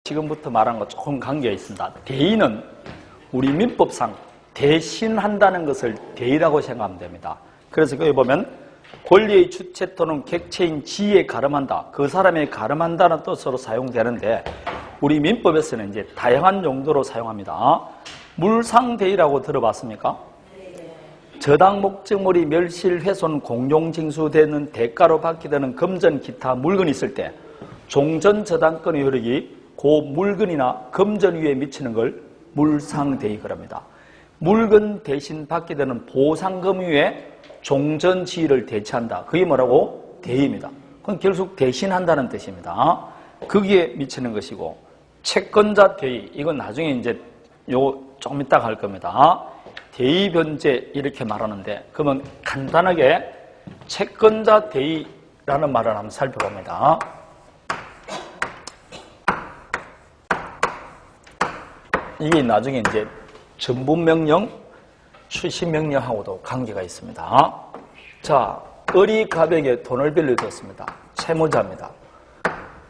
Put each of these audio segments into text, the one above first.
지금부터 말한 것 조금 관계가 있습니다. 대의는 우리 민법상 대신한다는 것을 대의라고 생각하면 됩니다. 그래서 거기 보면 권리의 주체 또는 객체인 지에 가름한다. 그 사람에 가름한다는 뜻으로 사용되는데 우리 민법에서는 이제 다양한 용도로 사용합니다. 물상대의라고 들어봤습니까? 저당 목적물이 멸실, 훼손, 공용징수되는 대가로 받게 되는 금전, 기타 물건이 있을 때 종전 저당권의 효력이 그 물건이나 금전 위에 미치는 걸 물상대의 그럽니다. 물건 대신 받게 되는 보상금 위에 종전지위를 대체한다. 그게 뭐라고? 대의입니다. 그건 결국 대신한다는 뜻입니다. 거기에 미치는 것이고, 채권자 대의, 이건 나중에 이제 조금 이따 갈 겁니다. 대의 변제 이렇게 말하는데, 그러면 간단하게 채권자 대의라는 말을 한번 살펴봅니다. 이게 나중에 이제 전분명령, 추심명령하고도 관계가 있습니다. 자, 을이 갑에게 돈을 빌려줬습니다. 채무자입니다.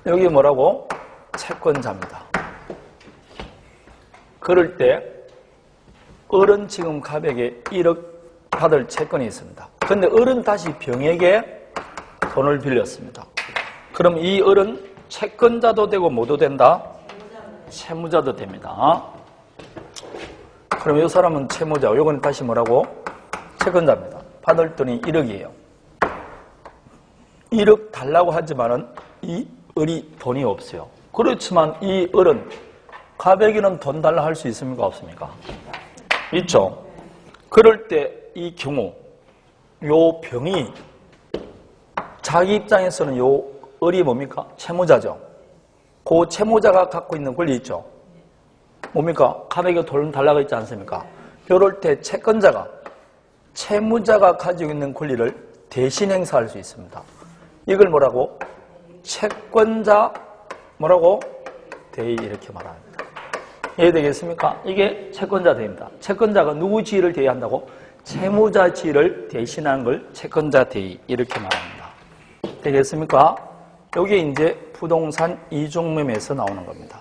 여기 뭐라고? 채권자입니다. 그럴 때 을은 지금 갑에게 1억 받을 채권이 있습니다. 그런데 을은 다시 병에게 돈을 빌렸습니다. 그럼 이 을은 채권자도 되고 뭐도 된다? 채무자도 됩니다. 그럼 이 사람은 채무자, 이건 다시 뭐라고? 채권자입니다. 받을 돈이 1억이에요. 1억 달라고 하지만은 이 을이 돈이 없어요. 그렇지만 이 을은 갑에게는 돈 달라 할 수 있습니까? 없습니까? 있죠. 그럴 때 이 경우 요 병이 자기 입장에서는 요 을이 뭡니까? 채무자죠. 그 채무자가 갖고 있는 권리 있죠. 뭡니까? 갑에게 돈 달라고 있지 않습니까? 이럴 때 채권자가 채무자가 가지고 있는 권리를 대신 행사할 수 있습니다. 이걸 뭐라고? 채권자 뭐라고? 대의 이렇게 말합니다. 이해되겠습니까? 이게 채권자 대의입니다. 채권자가 누구 지위를 대의한다고? 채무자 지위를 대신하는 걸 채권자 대의 이렇게 말합니다. 되겠습니까? 이게 이제 부동산 이중매매에서 나오는 겁니다.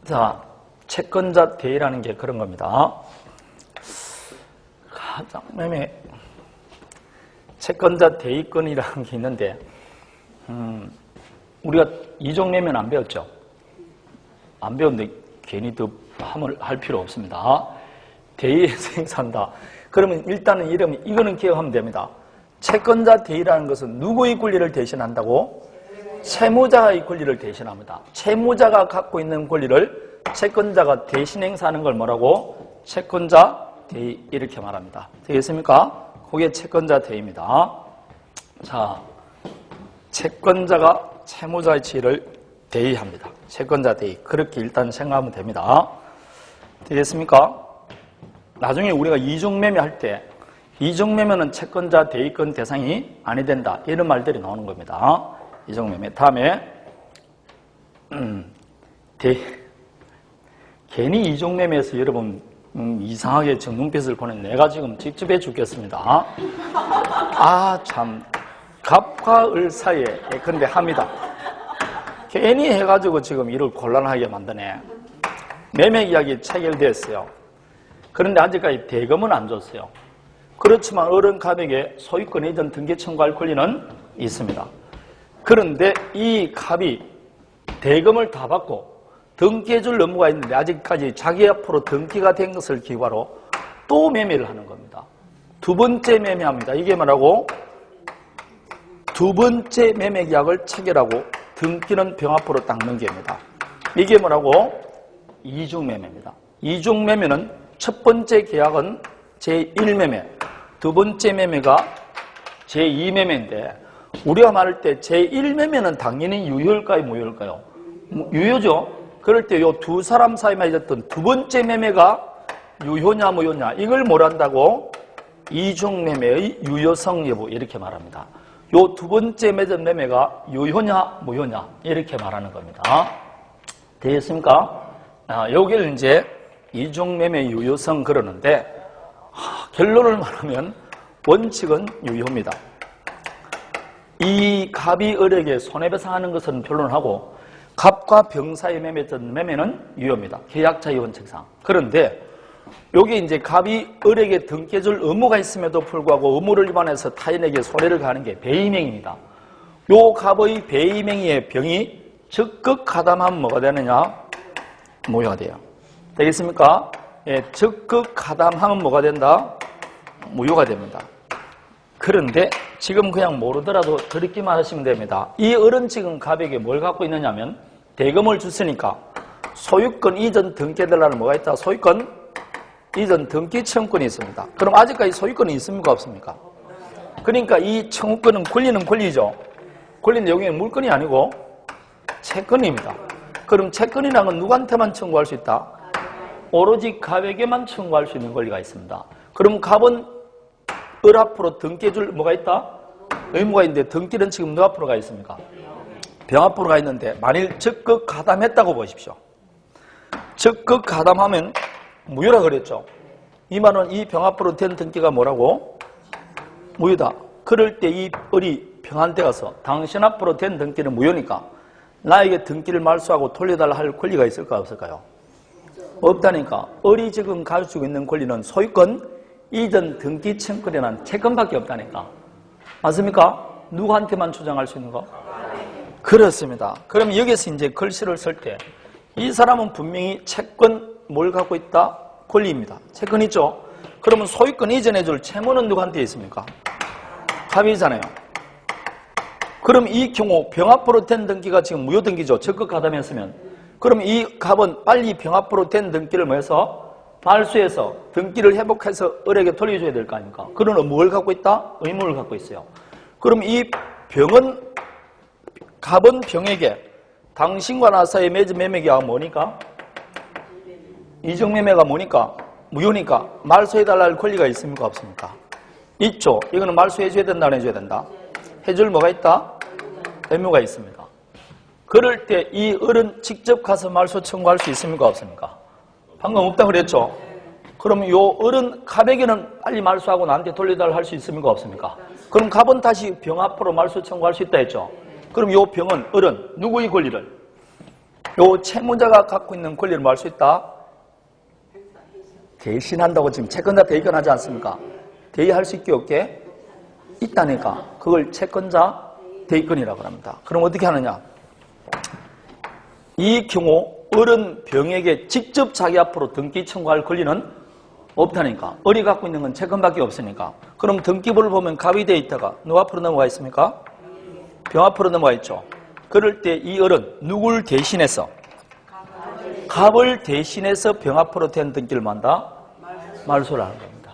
자, 채권자 대의라는 게 그런 겁니다. 가장매매, 채권자 대의권이라는 게 있는데, 우리가 이중매매는 안 배웠죠? 안 배웠는데 괜히 더 함을 할 필요 없습니다. 대의에서 행사한다. 그러면 일단은 이거는 기억하면 됩니다. 채권자 대의라는 것은 누구의 권리를 대신한다고? 채무자의 권리를 대신합니다. 채무자가 갖고 있는 권리를 채권자가 대신 행사하는 걸 뭐라고? 채권자 대의 이렇게 말합니다. 되겠습니까? 그게 채권자 대의입니다. 자, 채권자가 채무자의 지위를 대의합니다. 채권자 대의. 그렇게 일단 생각하면 됩니다. 되겠습니까? 나중에 우리가 이중매매 할 때 이중매매는 채권자 대의권 대상이 아니 된다. 이런 말들이 나오는 겁니다. 이중매매. 다음에 괜히 이중매매에서 여러분 이상하게 저 눈빛을 보낸 내가 지금 찝찝해 죽겠습니다. 아 참 갑과 을 사이에 예컨대 합니다. 괜히 해가지고 지금 이를 곤란하게 만드네. 매매계약이 체결됐어요. 그런데 아직까지 대금은 안 줬어요. 그렇지만 을은 갑에게 소유권 이전 등기 청구할 권리는 있습니다. 그런데 이 갑이 대금을 다 받고 등기해줄 업무가 있는데 아직까지 자기 앞으로 등기가 된 것을 기과로 또 매매를 하는 겁니다. 두 번째 매매합니다. 이게 뭐라고? 두 번째 매매계약을 체결하고 등기는 병 앞으로 딱 넘깁니다. 이게 뭐라고? 이중매매입니다. 이중매매는 첫 번째 계약은 제1매매, 두 번째 매매가 제2매매인데 우리가 말할 때 제1매매는 당연히 유효일까요? 무효일까요? 유효죠. 그럴 때 이 두 사람 사이만 있었던 두 번째 매매가 유효냐 무효냐 이걸 뭘 한다고? 이중매매의 유효성 여부 이렇게 말합니다. 이 두 번째 맺은 매매가 유효냐 무효냐 이렇게 말하는 겁니다. 되겠습니까? 여기를 이제 이중매매 유효성 그러는데 결론을 말하면 원칙은 유효입니다. 이 갑이 을에게 손해배상하는 것은 변론하고 갑과 병 사이의 매매는 유효입니다. 계약자 이혼책상. 그런데 여기 이제 갑이 을에게 등기해줄 의무가 있음에도 불구하고 의무를 위반해서 타인에게 손해를 가하는 게 배임행위입니다. 요 갑의 배임행위의 병이 적극 가담하면 뭐가 되느냐? 무효가 돼요. 되겠습니까? 예, 적극 가담하면 뭐가 된다? 무효가 됩니다. 그런데 지금 그냥 모르더라도 들었기만 하시면 됩니다. 이 을은 지금 갑에게 뭘 갖고 있느냐면 대금을 줬으니까 소유권 이전 등기해달라는 뭐가 있다? 소유권 이전 등기 청구권이 있습니다. 그럼 아직까지 소유권이 있습니까? 없습니까? 그러니까 이 청구권은 권리는 권리죠. 권리는 여기는 물권이 아니고 채권입니다. 그럼 채권이라는 건 누구한테만 청구할 수 있다? 오로지 갑에게만 청구할 수 있는 권리가 있습니다. 그럼 갑은 을 앞으로 등기해줄 뭐가 있다? 의무가 있는데 등기는 지금 누 앞으로 가 있습니까? 병 앞으로 가 있는데 만일 적극 가담했다고 보십시오. 적극 가담하면 무효라 그랬죠. 이 말은 이 병 앞으로 된 등기가 뭐라고? 무효다. 그럴 때 이 을이 병한테 가서 당신 앞으로 된 등기는 무효니까 나에게 등기를 말소하고 돌려달라 할 권리가 있을까 없을까요? 없다니까. 을이 지금 가지고 있는 권리는 소유권 이전 등기 청구권이라는 채권밖에 없다니까. 맞습니까? 누구한테만 주장할 수 있는 거? 그렇습니다. 그럼 여기서 이제 글씨를 쓸 때 이 사람은 분명히 채권 뭘 갖고 있다? 권리입니다. 채권 있죠? 그러면 소유권 이전해 줄 채무는 누구한테 있습니까? 갑이잖아요. 그럼 이 경우 병 앞으로 된 등기가 지금 무효 등기죠. 적극 가담했으면. 그럼 이 갑은 빨리 병 앞으로 된 등기를 뭐 해서 말소해서 등기를 회복해서 을에게 돌려줘야 될 거 아닙니까? 그러면 뭘 갖고 있다? 의무를 갖고 있어요. 그럼 이 병은 갑은 병에게 당신과 나 사이의 맺은 매매계가 뭐니까? 이정매매가 뭐니까? 무효니까 말소해달라 할 권리가 있습니까? 없습니까? 있죠. 이거는 말소해줘야 된다, 안 해줘야 된다? 해줄 뭐가 있다? 의무가 있습니다. 그럴 때 이 을은 직접 가서 말소 청구할 수 있습니까? 없습니까? 방금 없다 그랬죠? 그럼 요 을은 갑에게는 빨리 말소하고 나한테 돌려달라 할 수 있습니까? 없습니까? 그럼 갑은 다시 병 앞으로 말소 청구할 수 있다 했죠? 그럼 요 병은, 을은 누구의 권리를? 요 채무자가 갖고 있는 권리를 뭐 할 수 있다? 대신한다고 지금 채권자 대의권하지 않습니까? 대의할 수 있게 없게 있다니까. 그걸 채권자 대의권이라고 합니다. 그럼 어떻게 하느냐? 이 경우 을은 병에게 직접 자기 앞으로 등기 청구할 권리는 없다니까. 을이 갖고 있는 건 채권밖에 없으니까. 그럼 등기부를 보면 갑이 되어 있다가 누구 앞으로 넘어가 있습니까? 병 앞으로 넘어가 있죠. 그럴 때 이 을은 누굴 대신해서? 갑을 대신해서 병 앞으로 된 등기를 만다? 말소를 하는 겁니다.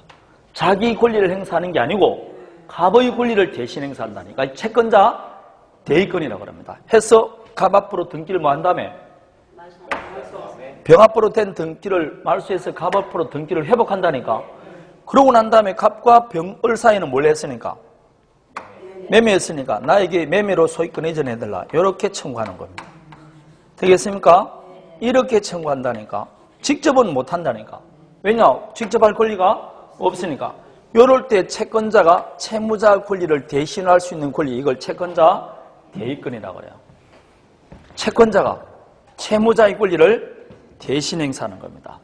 자기 권리를 행사하는 게 아니고 갑의 권리를 대신 행사한다니까. 채권자 대의권이라고 합니다. 해서 갑 앞으로 등기를 뭐 한 다음에 병 앞으로 된 등기를 말소해서 갑 앞으로 등기를 회복한다니까. 그러고 난 다음에 갑과 병, 을 사이는 뭘 했으니까? 매매했으니까 나에게 매매로 소유권 이전해달라. 이렇게 청구하는 겁니다. 되겠습니까? 이렇게 청구한다니까. 직접은 못한다니까. 왜냐? 직접 할 권리가 없으니까. 이럴 때 채권자가 채무자 권리를 대신할 수 있는 권리, 이걸 채권자 대의권이라고 그래요. 채권자가 채무자의 권리를 대신 행사하는 겁니다.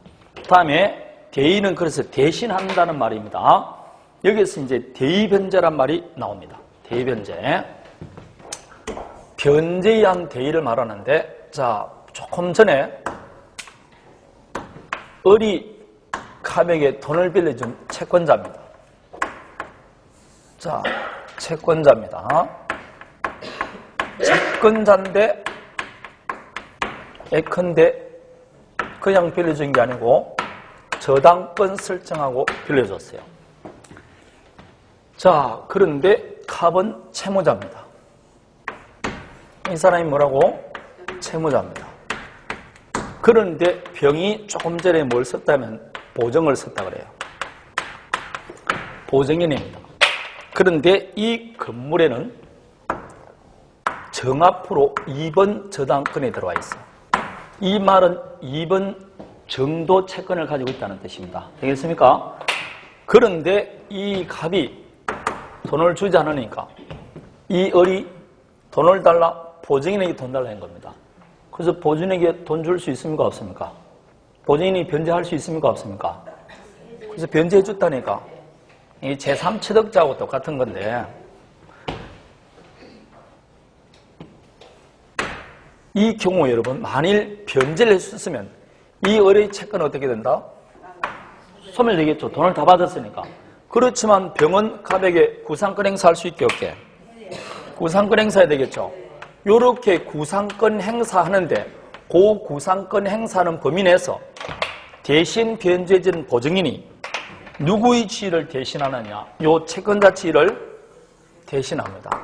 다음에 대의는 그래서 대신한다는 말입니다. 여기서 이제 대의변제란 말이 나옵니다. 대의변제. 변제에 의한 대의를 말하는데, 자, 조금 전에 을이 갑에게 돈을 빌려준 채권자입니다. 자, 채권자입니다. 채권자인데 예컨대 그냥 빌려준 게 아니고 저당권 설정하고 빌려줬어요. 자, 그런데 갑은 채무자입니다. 이 사람이 뭐라고? 채무자입니다. 그런데 병이 조금 전에 뭘 썼다면 보증을 썼다 그래요. 보증인입니다. 그런데 이 건물에는 정앞으로 2번 저당권이 들어와 있어요. 이 말은 2번 정도 채권을 가지고 있다는 뜻입니다. 되겠습니까? 그런데 이 갑이 돈을 주지 않으니까 이 을이 돈을 달라, 보증인에게 돈 달라 한 겁니다. 그래서 보증인에게 돈 줄 수 있습니까? 없습니까? 보증인이 변제할 수 있습니까? 없습니까? 그래서 변제해 줬다니까. 이 제3취득자하고 똑같은 건데, 이 경우 여러분, 만일 변제를 했었으면 이 의뢰의 채권은 어떻게 된다? 소멸되겠죠. 돈을 다 받았으니까. 그렇지만 병은 갑에게 구상권 행사할 수 있게 없게? 구상권 행사해야 되겠죠. 요렇게 구상권 행사하는데 그 구상권 행사하는 범위 내에서 대신 변제해준 보증인이 누구의 지위를 대신하느냐? 요 채권자 지위를 대신합니다.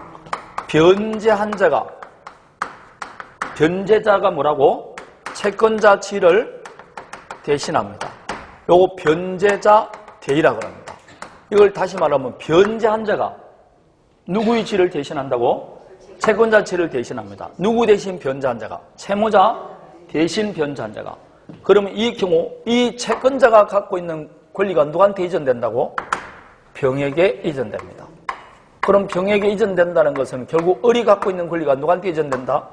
변제한 자가, 변제자가 뭐라고? 채권자 지위를 대신합니다. 요거 변제자 대의라고 합니다. 이걸 다시 말하면 변제한 자가 누구의 지위를 대신한다고? 채권자 지위를 대신합니다. 누구 대신 변제한 자가? 채무자 대신 변제한 자가. 그러면 이 경우 이 채권자가 갖고 있는 권리가 누구한테 이전된다고? 병에게 이전됩니다. 그럼 병에게 이전된다는 것은 결국 을이 갖고 있는 권리가 누구한테 이전된다?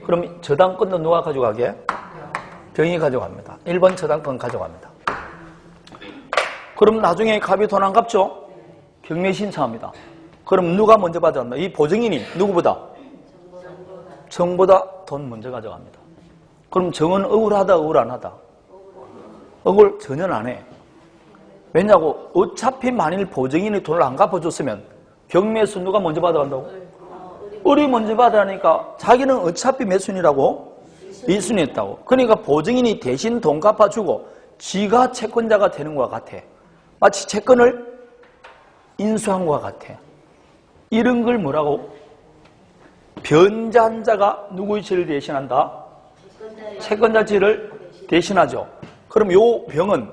그럼 저당권도 누가 가져가게? 병이 가져갑니다. 1번 저당권 가져갑니다. 그럼 나중에 갑이 돈 안 갚죠? 경매 신청합니다. 그럼 누가 먼저 받아간다? 이 보증인이 누구보다? 정보다 돈 먼저 가져갑니다. 그럼 정은 억울하다, 억울 안 하다? 억울 전혀 안 해. 왜냐고? 어차피 만일 보증인이 돈을 안 갚아줬으면 경매에서 누가 먼저 받아간다고? 을이 먼저 받아가니까 자기는 어차피 몇 순위라고? 2순위 했다고. 그러니까 보증인이 대신 돈 갚아주고 지가 채권자가 되는 것과 같아. 마치 채권을 인수한 것과 같아. 이런 걸 뭐라고? 변제한 자가 누구의 지위를 대신한다? 채권자 지위를 대신하죠. 그럼 요 병은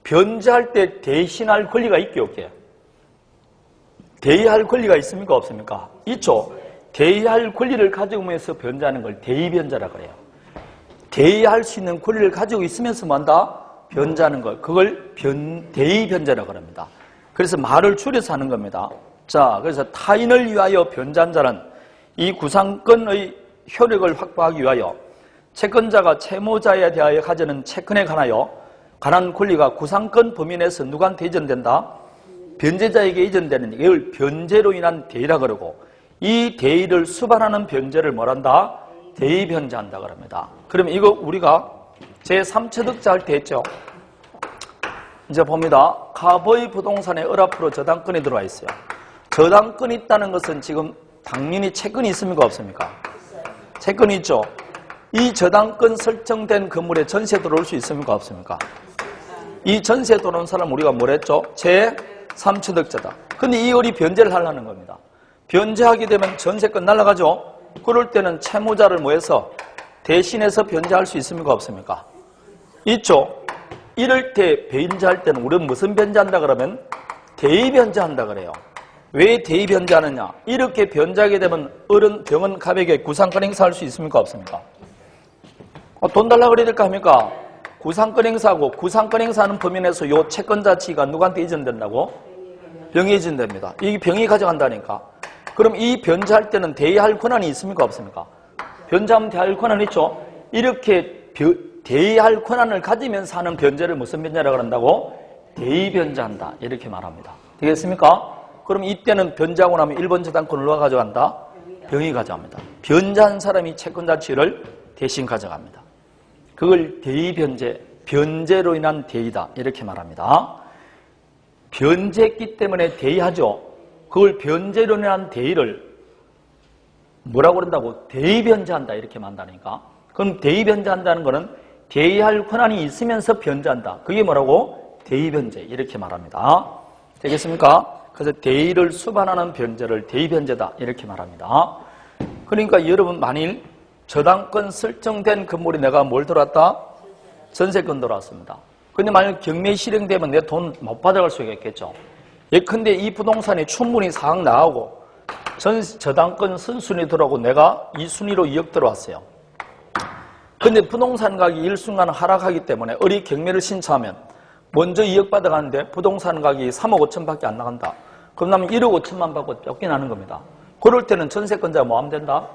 변제할 때 대신할 권리가 있게 없게? 대의할 권리가 있습니까? 없습니까? 있죠. 대의할 권리를 가지고면서 변제하는 걸 대의변제라 그래요. 대의할 수 있는 권리를 가지고 있으면서 뭐한다? 변제하는 걸. 그걸 대의변제라고 합니다. 그래서 말을 줄여서 하는 겁니다. 자, 그래서 타인을 위하여 변제한 자는 이 구상권의 효력을 확보하기 위하여 채권자가 채무자에 대하여 가지는 채권에 관한 권리가 구상권 범위 내에서 누구한테 이전된다? 변제자에게 이전되는 이걸 변제로 인한 대의라 그러고 이 대의를 수반하는 변제를 뭐란다? 대의변제한다 그럽니다. 그러면 이거 우리가 제3취득자 할 때 했죠. 이제 봅니다. 갑의 부동산에 을 앞으로 저당권이 들어와 있어요. 저당권이 있다는 것은 지금 당연히 채권이 있습니까? 없습니까? 채권이 있죠. 이 저당권 설정된 건물에 전세 들어올 수 있습니까? 없습니까? 이 전세 들어온 사람 우리가 뭐랬죠? 제3취득자다. 근데 이 을이 변제를 하려는 겁니다. 변제하게 되면 전세권 날아가죠? 그럴 때는 채무자를 모여서 대신해서 변제할 수 있습니까? 없습니까? 있죠. 이럴 때 변제할 때는 우리는 무슨 변제한다 그러면 대의변제한다 그래요. 왜 대의변제하느냐? 이렇게 변제하게 되면 을은 병은 갑에게 구상권 행사할 수 있습니까? 없습니까? 돈 달라고 그래야 될까 합니까? 구상권 행사하고 구상권 행사하는 범위 내에서 요 채권자 지위가 누구한테 이전된다고? 병이 이전됩니다. 이 병이 가져간다니까. 그럼 이 변제할 때는 대의할 권한이 있습니까? 없습니까? 변제하면 대의할 권한 있죠? 이렇게 대의할 권한을 가지면서 하는 변제를 무슨 변제라고 한다고? 대의변제한다. 이렇게 말합니다. 되겠습니까? 그럼 이때는 변제하고 나면 1번 저당권을 누가 가져간다? 병이 가져갑니다. 변제한 사람이 채권자 지위를 대신 가져갑니다. 그걸 대의변제, 변제로 인한 대의다. 이렇게 말합니다. 변제했기 때문에 대의하죠. 그걸 변제로 인한 대의를 뭐라고 그런다고? 대의변제한다. 이렇게 말한다니까. 그럼 대의변제한다는 거는 대의할 권한이 있으면서 변제한다. 그게 뭐라고? 대의변제. 이렇게 말합니다. 되겠습니까? 그래서 대의를 수반하는 변제를 대의변제다. 이렇게 말합니다. 그러니까 여러분 만일 저당권 설정된 건물이 내가 뭘 들어왔다? 전세권 들어왔습니다. 근데 만약 경매 실행되면 내 돈 못 받아갈 수가 있겠죠. 예컨대 이 부동산이 충분히 사항 나가고 저당권 선순위 들어오고 내가 2순위로 2억 들어왔어요. 근데 부동산 가격이 일순간 하락하기 때문에 을이 경매를 신청하면 먼저 2억 받아가는데 부동산 가격이 3억 5천밖에 안 나간다. 그럼 나면 1억 5천만 받고 쫓겨나는 겁니다. 그럴 때는 전세권자가 뭐 하면 된다?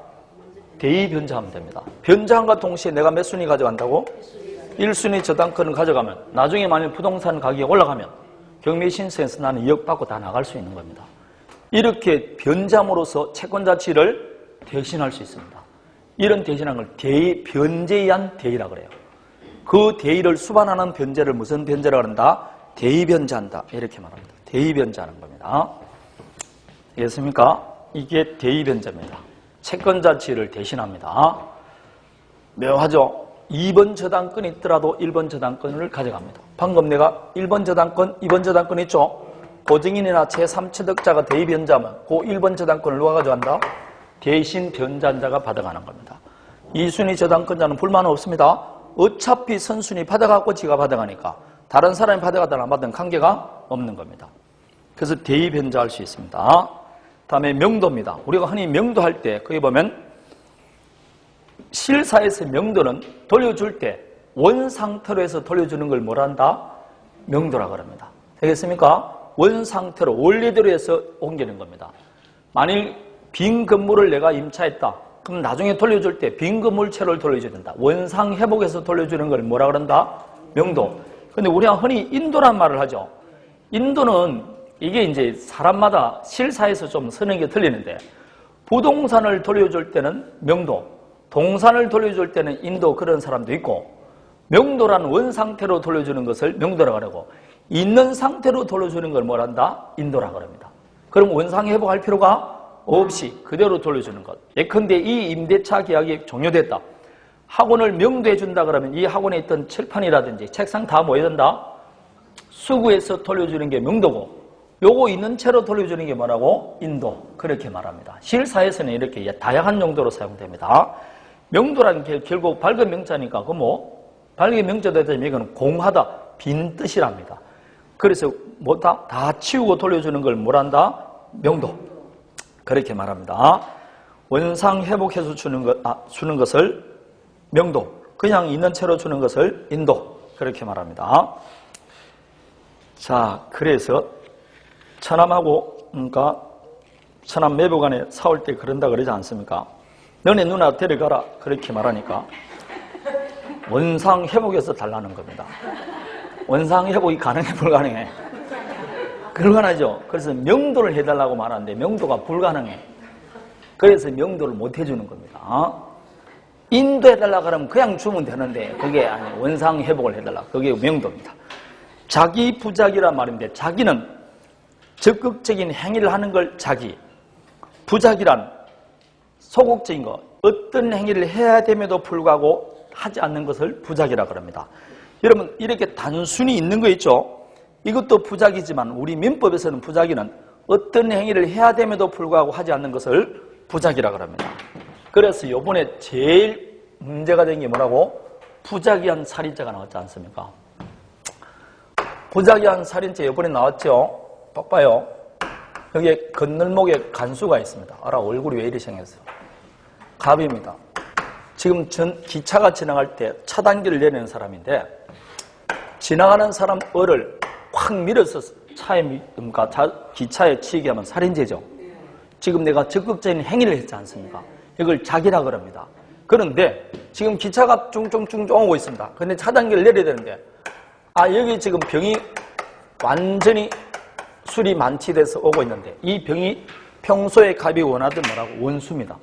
대의변제하면 됩니다. 변제함과 동시에 내가 몇 순위 가져간다고? 1순위 저당권을 가져가면 나중에 만약 부동산 가격이 올라가면 경매신청에서 나는 2억 받고 다 나갈 수 있는 겁니다. 이렇게 변제함으로써 채권자치를 대신할 수 있습니다. 이런 대신한 걸 변제한 대의라 그래요. 그 대의를 수반하는 변제를 무슨 변제라고 한다? 대의변제한다. 이렇게 말합니다. 대의변제하는 겁니다. 알겠습니까? 이게 대의변제입니다. 채권자치를 대신합니다. 묘하죠? 2번 저당권이 있더라도 1번 저당권을 가져갑니다. 방금 내가 1번 저당권, 2번 저당권 있죠? 보증인이나 제3취득자가 대의변제하면 그 1번 저당권을 누가 가져간다? 대신 변제한 자가 받아가는 겁니다. 2순위 저당권자는 불만은 없습니다. 어차피 선순위 받아갖고 지가 받아가니까 다른 사람이 받아가든 안 받든 관계가 없는 겁니다. 그래서 대의변제할 수 있습니다. 다음에 명도입니다. 우리가 흔히 명도할 때 거기 보면 실사에서 명도는 돌려줄 때 원상태로 해서 돌려주는 걸 뭐라 한다? 명도라고 합니다. 되겠습니까? 원상태로 원래대로 해서 옮기는 겁니다. 만일 빈 건물을 내가 임차했다. 그럼 나중에 돌려줄 때 빈 건물채를 돌려줘야 된다. 원상 회복해서 돌려주는 걸 뭐라 그런다? 명도. 근데 우리가 흔히 인도란 말을 하죠. 인도는 이게 이제 사람마다 실사에서 좀 쓰는 게 틀리는데 부동산을 돌려줄 때는 명도, 동산을 돌려줄 때는 인도 그런 사람도 있고 명도란 원상태로 돌려주는 것을 명도라고 하고 있는 상태로 돌려주는 걸 뭐란다? 인도라고 합니다. 그럼 원상 회복할 필요가 없이 그대로 돌려주는 것. 예컨대 이 임대차 계약이 종료됐다. 학원을 명도해 준다 그러면 이 학원에 있던 칠판이라든지 책상 다 뭐 해야 된다? 수구해서 돌려주는 게 명도고 요거 있는 채로 돌려주는 게 뭐라고? 인도. 그렇게 말합니다. 실사에서는 이렇게 다양한 용도로 사용됩니다. 명도라는 게 결국 밝은 명자니까 그 뭐 밝은 명자도 되면 이건 공하다, 빈 뜻이랍니다. 그래서 뭐다? 다 치우고 돌려주는 걸 뭐란다? 명도. 그렇게 말합니다. 원상 회복해서 주는 것을 명도. 그냥 있는 채로 주는 것을 인도. 그렇게 말합니다. 자, 그래서 처남하고 그러니까 처남 매부간에 싸울 때 그런다 그러지 않습니까? 너네 누나 데려가라 그렇게 말하니까 원상 회복해서 달라는 겁니다. 원상 회복이 가능해 불가능해? 불가능하죠. 그래서 명도를 해달라고 말하는데 명도가 불가능해. 그래서 명도를 못 해주는 겁니다. 인도해달라고 하면 그냥 주면 되는데 그게 아니에요. 원상 회복을 해달라. 그게 명도입니다. 자기 부작이란 말인데 자기는 적극적인 행위를 하는 걸 자기, 부작이란 소극적인 것, 어떤 행위를 해야 됨에도 불구하고 하지 않는 것을 부작이라고 합니다. 여러분 이렇게 단순히 있는 거 있죠? 이것도 부작이지만 우리 민법에서는 부작이는 어떤 행위를 해야 됨에도 불구하고 하지 않는 것을 부작이라고 합니다. 그래서 이번에 제일 문제가 된 게 뭐라고? 부작위한 살인죄가 나왔지 않습니까? 부작위한 살인죄 이번에 나왔죠? 봐요. 여기에 건널목에 간수가 있습니다. 알아, 얼굴이 왜 이리 생겼어요? 갑입니다. 지금 기차가 지나갈 때 차단기를 내리는 사람인데 지나가는 사람 얼을 확 밀어서 기차에 치이게 하면 살인죄죠. 지금 내가 적극적인 행위를 했지 않습니까? 이걸 자기라고 합니다. 그런데 지금 기차가 쫑쫑쫑쫑 오고 있습니다. 그런데 차단기를 내려야 되는데 여기 지금 병이 완전히 술이 만취돼서 오고 있는데 이 병이 평소에 갑이 원하던 뭐라고? 원수입니다.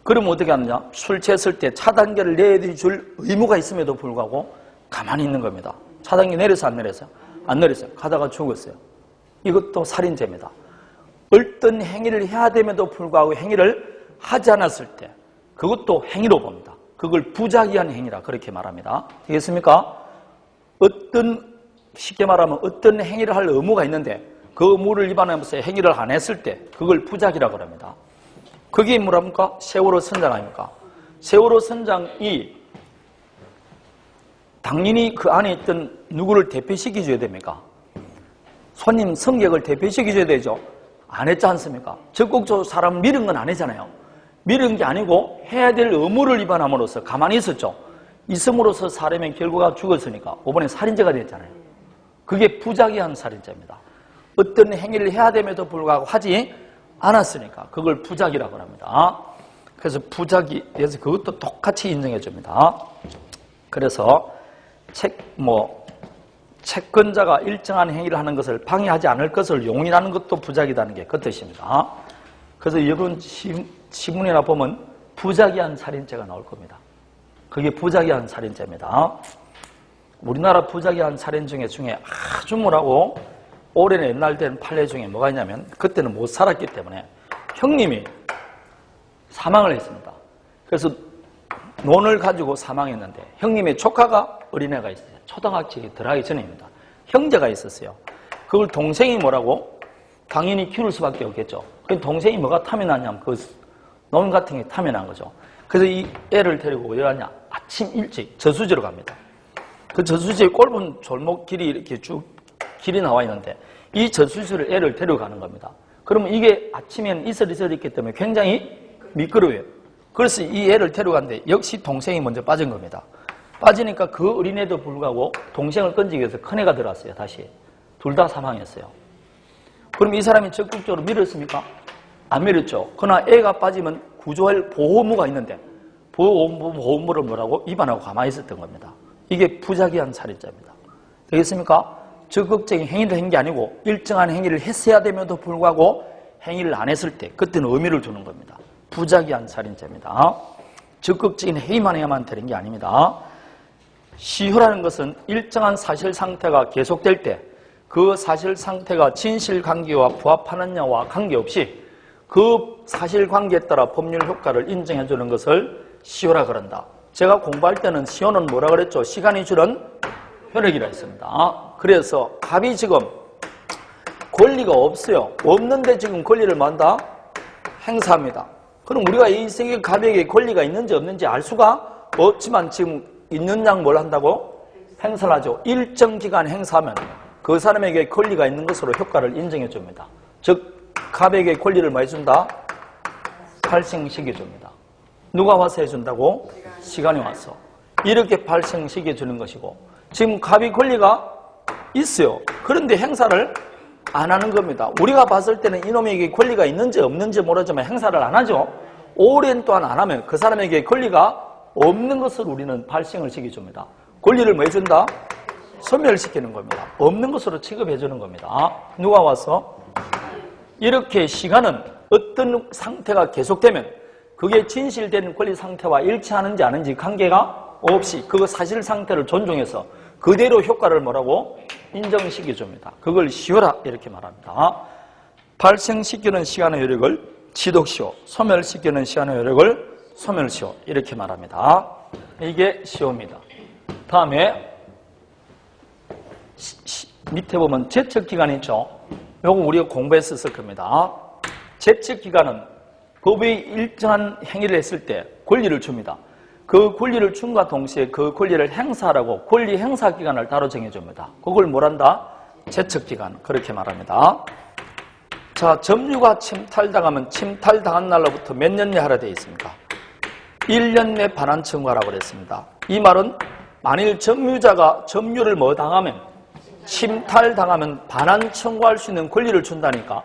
그러면 어떻게 하느냐? 술 취했을 때 차단기를 내려줄 의무가 있음에도 불구하고 가만히 있는 겁니다. 차단기 내려서 안 내렸어요? 안 내렸어요. 가다가 죽었어요. 이것도 살인죄입니다. 어떤 행위를 해야 됨에도 불구하고 행위를 하지 않았을 때 그것도 행위로 봅니다. 그걸 부작위한 행위라 그렇게 말합니다. 되겠습니까? 쉽게 말하면 어떤 행위를 할 의무가 있는데 그 의무를 위반하면서 행위를 안 했을 때 그걸 부작위라고 합니다. 그게 뭐랍니까? 세월호 선장 아닙니까? 세월호 선장이 당연히 그 안에 있던 누구를 대표시켜줘야 됩니까? 손님 성격을 대표시켜줘야 되죠. 안 했지 않습니까? 적극적으로 사람 밀은 건 아니잖아요. 밀은 게 아니고 해야 될 의무를 위반함으로써 가만히 있었죠. 있음으로써 사람의 결과가 죽었으니까 이번에 살인죄가 됐잖아요. 그게 부작위한 살인죄입니다. 어떤 행위를 해야 됨에도 불구하고 하지 않았으니까 그걸 부작위라고 합니다. 그래서 부작위에서 그것도 똑같이 인정해 줍니다. 그래서 채권자가 일정한 행위를 하는 것을 방해하지 않을 것을 용인하는 것도 부작위라는 게 그 뜻입니다. 그래서 여러분 시문이나 보면 부작위한 살인죄가 나올 겁니다. 그게 부작위한 살인죄입니다. 우리나라 부작위한 살인 중에 아주 뭐라고 오래는 옛날 된 판례 중에 뭐가 있냐면 그때는 못 살았기 때문에 형님이 사망을 했습니다. 그래서 논을 가지고 사망했는데 형님의 조카가 어린애가 있어요. 초등학교에 들어가기 전입니다. 형제가 있었어요. 그걸 동생이 뭐라고? 당연히 기를 수밖에 없겠죠. 그 동생이 뭐가 탐이 났냐면 그 논 같은 게 탐이 난 거죠. 그래서 이 애를 데리고 어디 가냐? 아침 일찍 저수지로 갑니다. 그 저수지에 꼴본 졸목길이 이렇게 쭉 길이 나와 있는데 이 저수지를 애를 데려가는 겁니다. 그러면 이게 아침에는 이슬이슬 있기 때문에 굉장히 미끄러워요. 그래서 이 애를 데려갔는데 역시 동생이 먼저 빠진 겁니다. 빠지니까 그 어린애도 불구하고 동생을 건지기 위해서 큰애가 들어왔어요. 다시. 둘 다 사망했어요. 그럼 이 사람이 적극적으로 밀었습니까? 안 밀었죠. 그러나 애가 빠지면 구조할 보호무가 있는데 보호무를 뭐라고? 위반하고 가만히 있었던 겁니다. 이게 부작위한 살인죄입니다. 되겠습니까? 적극적인 행위를 한 게 아니고 일정한 행위를 했어야 됨에도 불구하고 행위를 안 했을 때 그때는 의미를 주는 겁니다. 부작위한 살인죄입니다. 적극적인 행위만 해야만 되는 게 아닙니다. 시효라는 것은 일정한 사실 상태가 계속될 때 그 사실 상태가 진실관계와 부합하느냐와 관계없이 그 사실관계에 따라 법률 효과를 인정해 주는 것을 시효라 그런다. 제가 공부할 때는 시효는 뭐라 그랬죠? 시간이 주는 효력이라 했습니다. 그래서 갑이 지금 권리가 없어요. 없는데 지금 권리를 뭐한다? 행사합니다. 그럼 우리가 이 세계 갑에게 권리가 있는지 없는지 알 수가 없지만 지금 있는 양 뭘 한다고? 행사를 하죠. 일정 기간 행사하면 그 사람에게 권리가 있는 것으로 효과를 인정해 줍니다. 즉 갑에게 권리를 뭐 해준다? 발생시켜 줍니다. 누가 와서 해준다고? 시간이 와서. 이렇게 발생시켜 주는 것이고 지금 갑이 권리가 있어요. 그런데 행사를 안 하는 겁니다. 우리가 봤을 때는 이놈에게 권리가 있는지 없는지 모르지만 행사를 안 하죠. 오랜 동안 안 하면 그 사람에게 권리가 없는 것을 우리는 발생을 시켜줍니다. 권리를 뭐 해준다? 소멸시키는 겁니다. 없는 것으로 취급해 주는 겁니다. 누가 와서? 이렇게 시간은 어떤 상태가 계속되면 그게 진실된 권리 상태와 일치하는지 아닌지 관계가 없이 그 사실 상태를 존중해서 그대로 효과를 뭐라고? 인정시켜 줍니다. 그걸 시효라 이렇게 말합니다. 발생시키는 시간의 여력을 지독시효, 소멸시키는 시간의 여력을 소멸시효 이렇게 말합니다. 이게 시효입니다. 다음에 밑에 보면 제척기간이 있죠. 요거 우리가 공부했었을 겁니다. 제척기간은 법의 일정한 행위를 했을 때 권리를 줍니다. 그 권리를 줌과 동시에 그 권리를 행사하라고 권리 행사 기간을 따로 정해줍니다. 그걸 뭐란다? 제척기간 그렇게 말합니다. 자, 점유가 침탈당하면 침탈당한 날로부터 몇 년 내 하라 되어 있습니까? 1년 내 반환 청구하라고 그랬습니다. 이 말은 만일 점유자가 점유를 뭐 당하면 침탈당하면 반환 청구할 수 있는 권리를 준다니까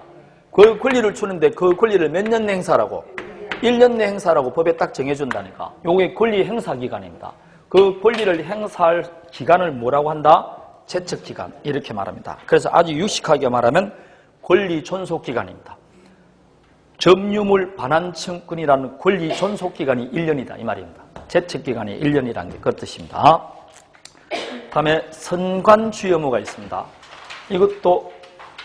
그 권리를 주는데 그 권리를 몇 년 내 행사라고? 1년 내 행사라고 법에 딱 정해준다니까 요게 권리 행사 기간입니다. 그 권리를 행사할 기간을 뭐라고 한다? 제척기간 이렇게 말합니다. 그래서 아주 유식하게 말하면 권리 존속기간입니다. 점유물 반환 청구권이라는 권리 존속기간이 1년이다 이 말입니다. 제척기간이 1년이라는 게 그 뜻입니다. 다음에 선관주의 의무가 있습니다. 이것도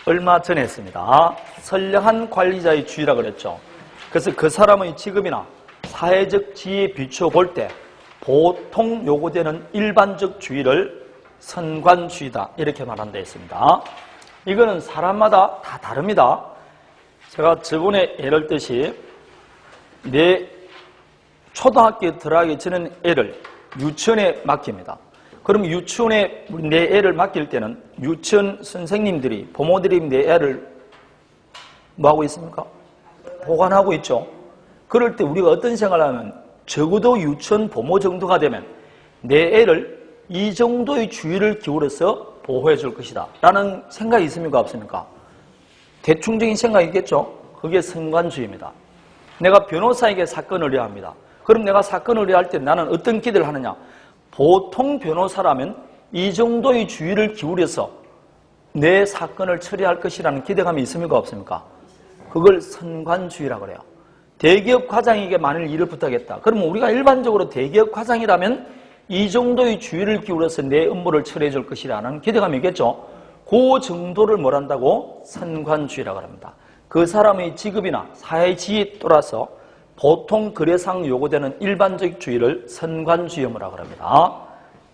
얼마 전에 했습니다. 선량한 관리자의 주의라고 그랬죠. 그래서 그 사람의 직업이나 사회적 지위에 비추어 볼 때 보통 요구되는 일반적 주의를 선관주의다 이렇게 말한다 했습니다. 이거는 사람마다 다 다릅니다. 제가 저번에 예를 들듯이 내 초등학교에 들어가기 전에 애를 유치원에 맡깁니다. 그럼 유치원에 내 애를 맡길 때는 유치원 선생님들이 부모들이 내 애를 뭐하고 있습니까? 보관하고 있죠. 그럴 때 우리가 어떤 생각을 하면 적어도 유치원 부모 정도가 되면 내 애를 이 정도의 주의를 기울여서 보호해 줄 것이다 라는 생각이 있습니까? 없습니까? 대충적인 생각이겠죠. 그게 선관주의입니다. 내가 변호사에게 사건을 의뢰합니다. 그럼 내가 사건을 의뢰할 때 나는 어떤 기대를 하느냐? 보통 변호사라면 이 정도의 주의를 기울여서 내 사건을 처리할 것이라는 기대감이 있습니까? 없습니까? 그걸 선관주의라고 그래요. 대기업 과장에게 만일 일을 부탁했다. 그러면 우리가 일반적으로 대기업 과장이라면 이 정도의 주의를 기울여서 내 업무를 처리해 줄 것이라는 기대감이겠죠. 그 정도를 뭘 한다고? 선관주의라고 합니다. 그 사람의 직업이나 사회 지위에 따라서 보통 거래상 요구되는 일반적 주의를 선관주의라고 합니다.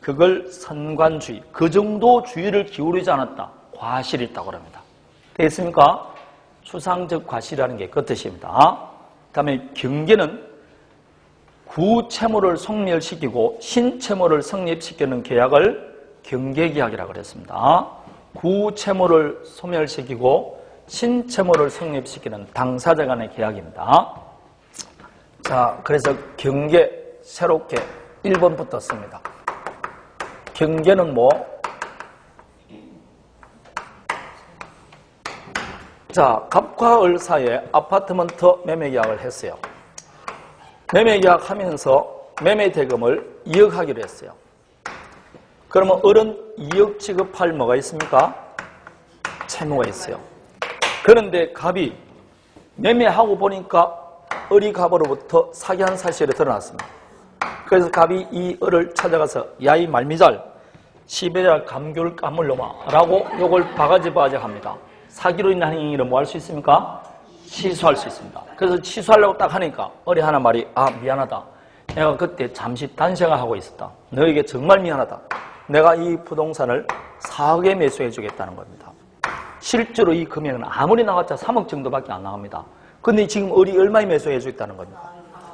그걸 선관주의, 그 정도 주의를 기울이지 않았다. 과실이 있다고 합니다. 되겠습니까? 추상적 과실이라는 게 그 뜻입니다. 그 다음에 경계는 구채무를 소멸시키고 신채무를 성립시키는 계약을 경계계약이라고 그랬습니다. 구채무를 소멸시키고 신채무를 성립시키는 당사자 간의 계약입니다. 자, 그래서 경계 새롭게 1번부터 씁니다. 경계는 뭐? 자, 갑과 을 사이에 아파트먼트 매매계약을 했어요. 매매계약하면서 매매대금을 2억 하기로 했어요. 그러면 을은 2억 지급할 뭐가 있습니까? 채무가 있어요. 그런데 갑이 매매하고 보니까 을이 갑으로부터 사기한 사실이 드러났습니다. 그래서 갑이 이 을을 찾아가서 야이 말미잘 시베리아 감귤 까물 놈아 라고 요걸 바가지 합니다. 사기로 인한 행위를 뭐 할 수 있습니까? 취소할 수 있습니다. 그래서 취소하려고 딱 하니까 을이 하는 말이 미안하다. 내가 그때 잠시 단생을 하고 있었다. 너에게 정말 미안하다. 내가 이 부동산을 4억에 매수해 주겠다는 겁니다. 실제로 이 금액은 아무리 나왔자 3억 정도밖에 안 나옵니다. 근데 지금 을이 얼마에 매수해 주겠다는 겁니까?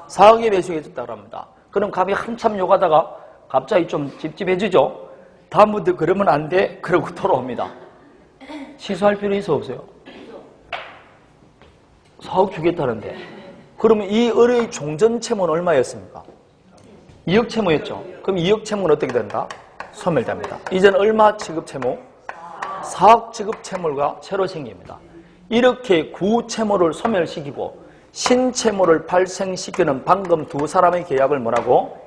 4억에 매수해 줬다고 합니다. 그럼 갑이 한참 욕하다가 갑자기 좀 찝찝해지죠? 다음부터 그러면 안 돼. 그러고 돌아옵니다. 취소할 필요 있어 없어요? 4억 주겠다는데. 그러면 이 을의 종전 채무는 얼마였습니까? 2억 채무였죠. 그럼 2억 채무는 어떻게 된다? 소멸됩니다. 이제는 얼마 지급 채무? 4억 지급 채무가 새로 생깁니다. 이렇게 구채무를 소멸시키고 신채무를 발생시키는 방금 두 사람의 계약을 뭐라고?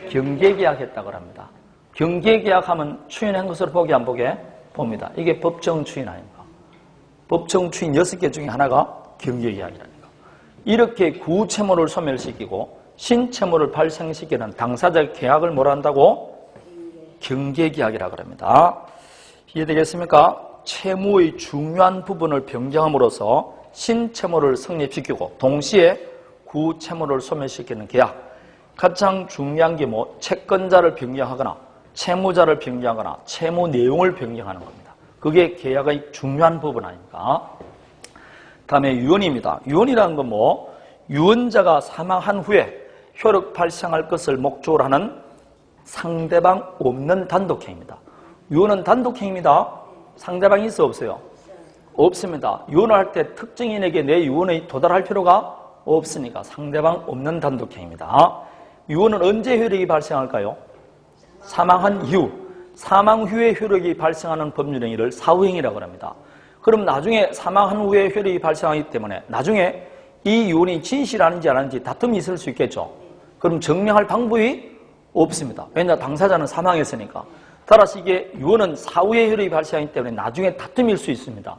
경계계약했다고 합니다. 경계계약하면 추인한 것으로 보게 안 보게? 봅니다. 이게 법정 추인 아닙니까? 법정 추인 6개 중에 하나가 경계계약이라니까. 이렇게 구채무를 소멸시키고 신채무를 발생시키는 당사자 계약을 뭐라 한다고? 경계계약이라고 합니다. 이해되겠습니까? 채무의 중요한 부분을 변경함으로써 신채무를 성립시키고 동시에 구채무를 소멸시키는 계약. 가장 중요한 게 뭐? 채권자를 변경하거나 채무자를 변경하거나 채무 내용을 변경하는 겁니다. 그게 계약의 중요한 부분 아닙니까? 다음에 유언입니다. 유언이라는 건 뭐? 유언자가 사망한 후에 효력 발생할 것을 목적으로 하는 상대방 없는 단독행위입니다. 유언은 단독행위입니다. 상대방이 있어 없어요? 없습니다. 유언을 할 때 특정인에게 내 유언에 도달할 필요가 없으니까 상대방 없는 단독행위입니다. 유언은 언제 효력이 발생할까요? 사망한 이후, 사망 후에 효력이 발생하는 법률행위를 사후행위라고 합니다. 그럼 나중에 사망한 후에 효력이 발생하기 때문에 나중에 이 유언이 진실하는지 안 하는지 다툼이 있을 수 있겠죠. 그럼 증명할 방법이 없습니다. 왜냐, 당사자는 사망했으니까. 따라서 이게 유언은 사후에 효력이 발생하기 때문에 나중에 다툼일 수 있습니다.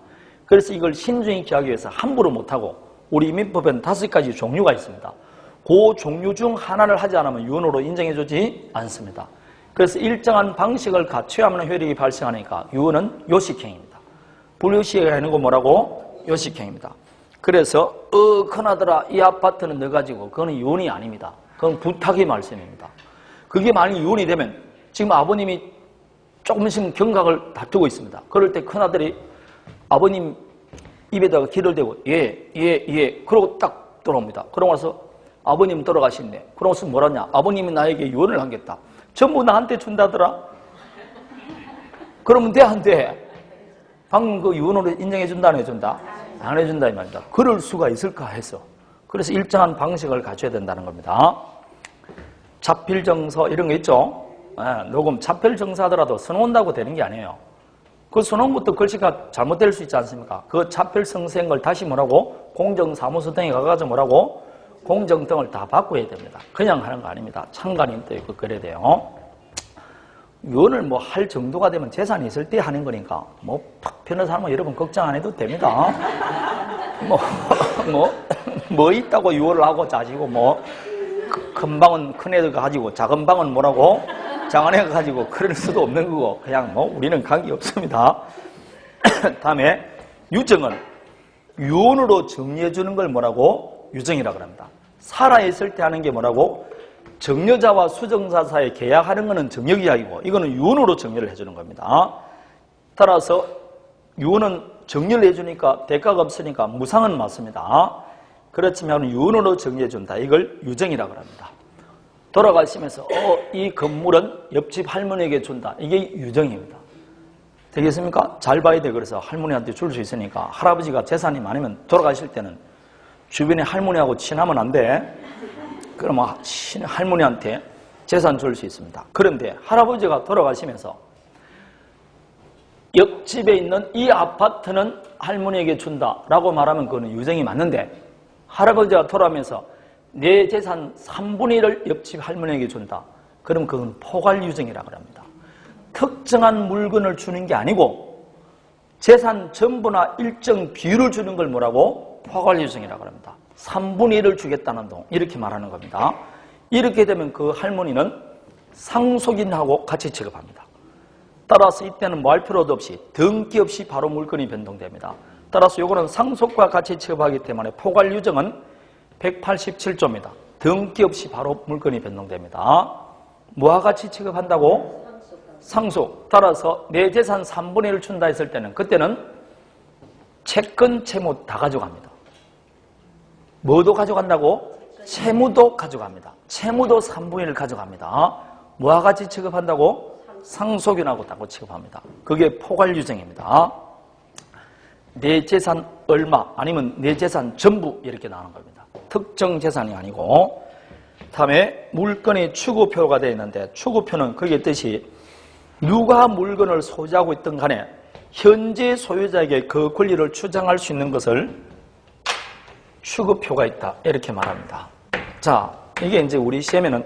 그래서 이걸 신중히 기하기 위해서 함부로 못하고 우리 이민법에는 5가지 종류가 있습니다. 그 종류 중 하나를 하지 않으면 유언으로 인정해주지 않습니다. 그래서 일정한 방식을 갖춰야만 효력이 발생하니까 유언은 요식행위입니다. 불요식에 하는 거 뭐라고? 요식행위입니다. 그래서 큰아들아 이 아파트는 너 가지고 그거는 유언이 아닙니다. 그건 부탁의 말씀입니다. 그게 만약 유언이 되면 지금 아버님이 조금씩 경각을 다투고 있습니다. 그럴 때 큰아들이 아버님 입에다가 기를 대고 예 그러고 딱 돌아옵니다. 그러고 나서 아버님 돌아가신대. 그러고서 뭐라냐? 아버님이 나에게 유언을 하겠다. 전부 나한테 준다더라. 그러면 돼 안 돼? 방금 그 유언으로 인정해준다 안 해준다? 안 해준다 이 말입니다. 그럴 수가 있을까 해서. 그래서 일정한 방식을 갖춰야 된다는 겁니다. 자필정서 이런 거 있죠? 녹음 자필정서 하더라도 써놓는다고 되는 게 아니에요. 그 써놓은부터 글씨가 잘못될 수 있지 않습니까? 그 자필정서인 걸 다시 뭐라고? 공정사무소 등에 가가지고 뭐라고? 공정 등을 다 바꿔야 됩니다. 그냥 하는 거 아닙니다. 참관인도 있고 그래야 돼요. 유언을 뭐 할 정도가 되면 재산이 있을 때 하는 거니까 팍 변호사는 여러분 걱정 안 해도 됩니다. 뭐 있다고 유언을 하고 자시고 큰 방은 큰 애들 가지고 작은 방은 뭐라고 작은 애가 가지고 그럴 수도 없는 거고 그냥 우리는 관계 없습니다. 다음에 유정은 유언으로 정리해 주는 걸 뭐라고? 유정이라고 합니다. 살아있을 때 하는 게 뭐라고? 정려자와 수정자 사이에 계약하는 것은 정력이야기고 이거는 유언으로 정리를 해주는 겁니다. 따라서 유언은 정리를 해주니까 대가가 없으니까 무상은 맞습니다. 그렇지만 유언으로 정리해준다. 이걸 유정이라고 합니다. 돌아가시면서 이 건물은 옆집 할머니에게 준다. 이게 유정입니다. 되겠습니까? 잘 봐야 돼. 그래서 할머니한테 줄 수 있으니까 할아버지가 재산이 많으면 돌아가실 때는 주변에 할머니하고 친하면 안 돼. 그러면 할머니한테 재산 줄 수 있습니다. 그런데 할아버지가 돌아가시면서 옆집에 있는 이 아파트는 할머니에게 준다라고 말하면 그거는 유정이 맞는데 할아버지가 돌아가면서 내 재산 3분의 1을 옆집 할머니에게 준다. 그럼 그건 포괄유정이라고 합니다. 특정한 물건을 주는 게 아니고 재산 전부나 일정 비율을 주는 걸 뭐라고? 포괄유정이라고 합니다. 3분의 1을 주겠다는 동 이렇게 말하는 겁니다. 이렇게 되면 그 할머니는 상속인하고 같이 취급합니다. 따라서 이때는 뭐 할 필요도 없이 등기 없이 바로 물건이 변동됩니다. 따라서 요거는 상속과 같이 취급하기 때문에 포괄유정은 187조입니다. 등기 없이 바로 물건이 변동됩니다. 뭐와 같이 취급한다고? 상속. 따라서 내 재산 3분의 1을 준다 했을 때는 그때는 채권, 채무 다 가져갑니다. 뭐도 가져간다고? 채무도 가져갑니다. 채무도 3분의 1을 가져갑니다. 뭐와 같이 취급한다고? 상속인하고 따고 취급합니다. 그게 포괄유정입니다. 내 재산 얼마 아니면 내 재산 전부 이렇게 나오는 겁니다. 특정 재산이 아니고. 다음에 물건의 추구표가 되어 있는데 추구표는 그게 뜻이 누가 물건을 소지하고 있든 간에 현재 소유자에게 그 권리를 주장할 수 있는 것을 추구표가 있다 이렇게 말합니다. 자, 이게 이제 우리 시험에는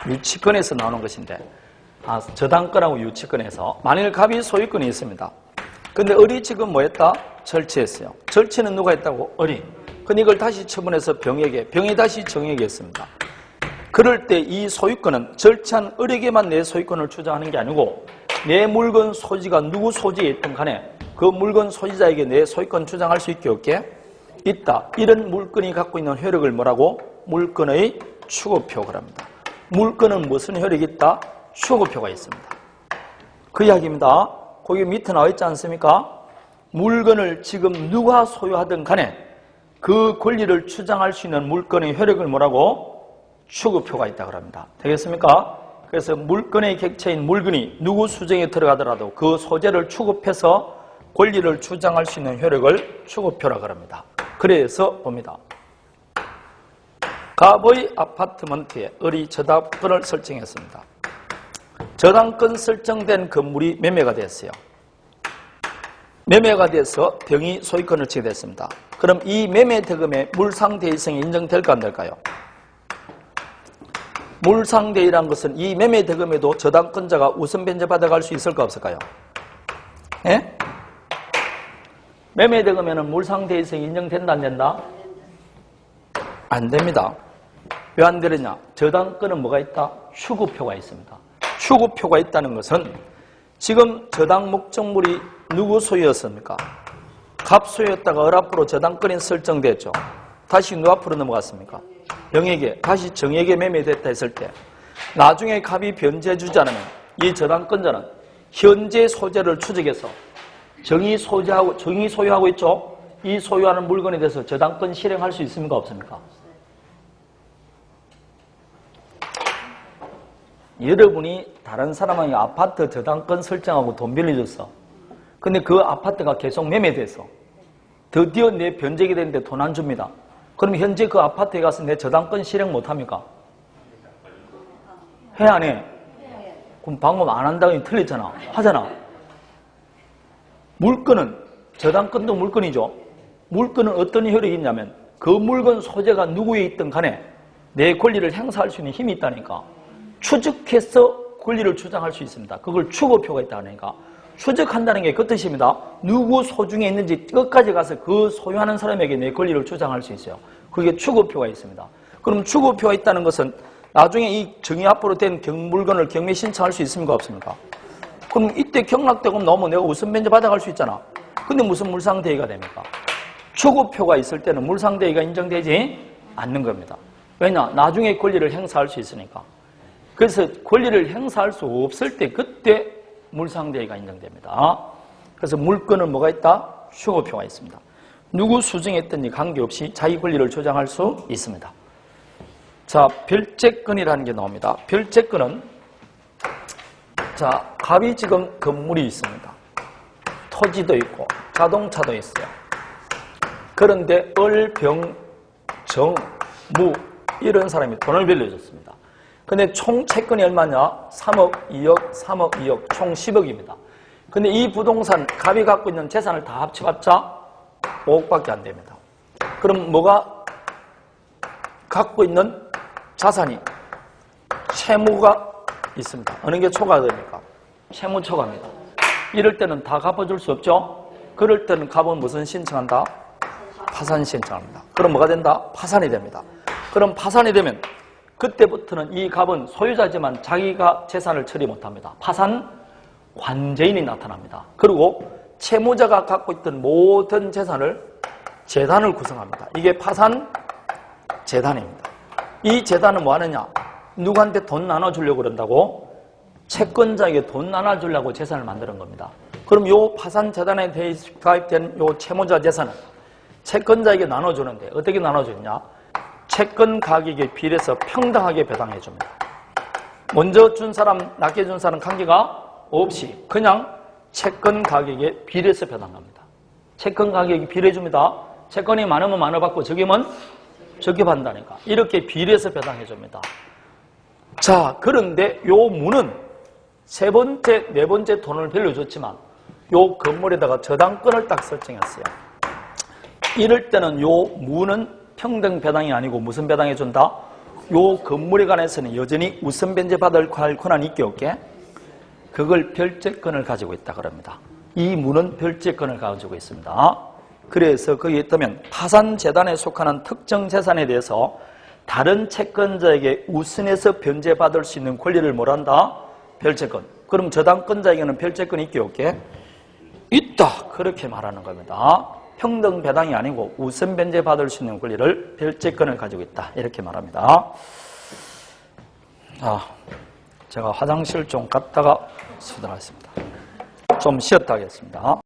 유치권에서 나오는 것인데 저당권하고 유치권에서 만일 갑이 소유권이 있습니다. 근데 을이 지금 뭐 했다? 절취했어요. 절취는 누가 했다고? 을이. 근데 이걸 다시 처분해서 병에게, 병이 다시 정에게 했습니다. 그럴 때 이 소유권은 절취한 을에게만 내 소유권을 주장하는 게 아니고 내 물건 소지가 누구 소지에 있든 간에 그 물건 소지자에게 내 소유권 주장할 수 있게 없게 있다. 이런 물건이 갖고 있는 효력을 뭐라고? 물건의 추구표가 합니다. 물건은 무슨 효력이 있다? 추구표가 있습니다. 그 이야기입니다. 거기 밑에 나와 있지 않습니까? 물건을 지금 누가 소유하든 간에 그 권리를 주장할 수 있는 물건의 효력을 뭐라고? 추구표가 있다고 합니다. 되겠습니까? 그래서 물건의 객체인 물건이 누구 수정에 들어가더라도 그 소재를 추급해서 권리를 주장할 수 있는 효력을 추구표라고 합니다. 그래서 봅니다. 갑의 아파트먼트에 을이 저당권을 설정했습니다. 저당권 설정된 건물이 매매가 됐어요. 매매가 돼서 병이 소유권을 취득했습니다. 그럼 이 매매 대금의 물상대위성이 인정될까 안 될까요? 물상대위란 것은 이 매매 대금에도 저당권자가 우선 변제받아갈 수 있을까 없을까요? 예? 매매 대금에는 물상대위성이 인정된다 안 된다? 안 됩니다. 왜 안 되느냐? 저당권은 뭐가 있다? 추구표가 있습니다. 추구표가 있다는 것은 지금 저당 목적물이 누구 소유였습니까? 갑 소유였다가 을 앞으로 저당권이 설정됐죠. 다시 누구 앞으로 넘어갔습니까? 병에게, 다시 정에게 매매됐다 했을 때 나중에 갑이 변제해주지 않으면 이 저당권자는 현재 소재를 추적해서 정이 소유하고 있죠. 이 소유하는 물건에 대해서 저당권 실행할 수 있습니까? 없습니까? 여러분이 다른 사람에게 아파트 저당권 설정하고 돈 빌려줬어. 근데 그 아파트가 계속 매매돼서 드디어 내 변제가 되는데 돈 안 줍니다. 그럼 현재 그 아파트에 가서 내 저당권 실행 못합니까? 해 안 해? 그럼 방금 안 한다고 틀렸잖아. 하잖아. 물건은 저당권도 물건이죠. 물건은 어떤 효력이 있냐면 그 물건 소재가 누구에 있든 간에 내 권리를 행사할 수 있는 힘이 있다니까. 추적해서 권리를 주장할 수 있습니다. 그걸 추구표가 있다니까. 추적한다는 게 그 뜻입니다. 누구 소중에 있는지 끝까지 가서 그 소유하는 사람에게 내 권리를 주장할 수 있어요. 그게 추구표가 있습니다. 그럼 추구표가 있다는 것은 나중에 이 정의 앞으로 된 물건을 경매 신청할 수 있습니까? 없습니까? 그럼 이때 경락되고 나오면 내가 우선 변제 받아갈 수 있잖아. 근데 무슨 물상대위가 됩니까? 추구표가 있을 때는 물상대위가 인정되지 않는 겁니다. 왜냐? 나중에 권리를 행사할 수 있으니까. 그래서 권리를 행사할 수 없을 때 그때 물상대위가 인정됩니다. 그래서 물건은 뭐가 있다? 추구표가 있습니다. 누구 수증했든지 관계없이 자기 권리를 주장할 수 있습니다. 자, 별채권이라는 게 나옵니다. 별채권은 자, 갑이 지금 건물이 있습니다. 토지도 있고 자동차도 있어요. 그런데 을, 병, 정, 무 이런 사람이 돈을 빌려줬습니다. 근데 총 채권이 얼마냐? 3억, 2억, 3억, 2억, 총 10억입니다. 근데 이 부동산, 갑이 갖고 있는 재산을 다 합쳐봤자 5억밖에 안 됩니다. 그럼 뭐가 갖고 있는 자산이 채무가 있습니다. 어느 게 초과됩니까? 채무 초과입니다. 이럴 때는 다 갚아줄 수 없죠? 그럴 때는 갑은 무슨 신청한다? 파산 신청합니다. 그럼 뭐가 된다? 파산이 됩니다. 그럼 파산이 되면 그때부터는 이 갑은 소유자지만 자기가 재산을 처리 못합니다. 파산 관제인이 나타납니다. 그리고 채무자가 갖고 있던 모든 재산을 재단을 구성합니다. 이게 파산 재단입니다. 이 재단은 뭐 하느냐? 누구한테 돈 나눠주려고 그런다고? 채권자에게 돈 나눠주려고 재산을 만드는 겁니다. 그럼 요 파산 재단에 가입된 요 채무자 재산은 채권자에게 나눠주는데 어떻게 나눠주냐? 채권 가격에 비례해서 평등하게 배당해 줍니다. 먼저 준 사람, 낮게 준 사람 관계가 없이 그냥 채권 가격에 비례해서 배당합니다. 채권 가격이 비례해 줍니다. 채권이 많으면 많아 받고 적으면 적게 받는다니까. 이렇게 비례해서 배당해 줍니다. 자, 그런데 요 무는 세 번째, 네 번째 돈을 빌려줬지만 요 건물에다가 저당권을 딱 설정했어요. 이럴 때는 요 무는 평등 배당이 아니고 무슨 배당해 준다? 요 건물에 관해서는 여전히 우선 변제 받을 권한이 있게 없게? 그걸 별채권을 가지고 있다 그럽니다. 이 무는 별채권을 가지고 있습니다. 그래서 거기에 뜨면 파산재단에 속하는 특정 재산에 대해서 다른 채권자에게 우선해서 변제받을 수 있는 권리를 뭐란다? 별채권. 그럼 저당권자에게는 별채권이 있게 없게? 있다. 그렇게 말하는 겁니다. 평등 배당이 아니고 우선 변제받을 수 있는 권리를 별채권을 가지고 있다. 이렇게 말합니다. 자, 제가 화장실 좀 갔다가 수고하셨습니다. 좀 쉬었다 하겠습니다.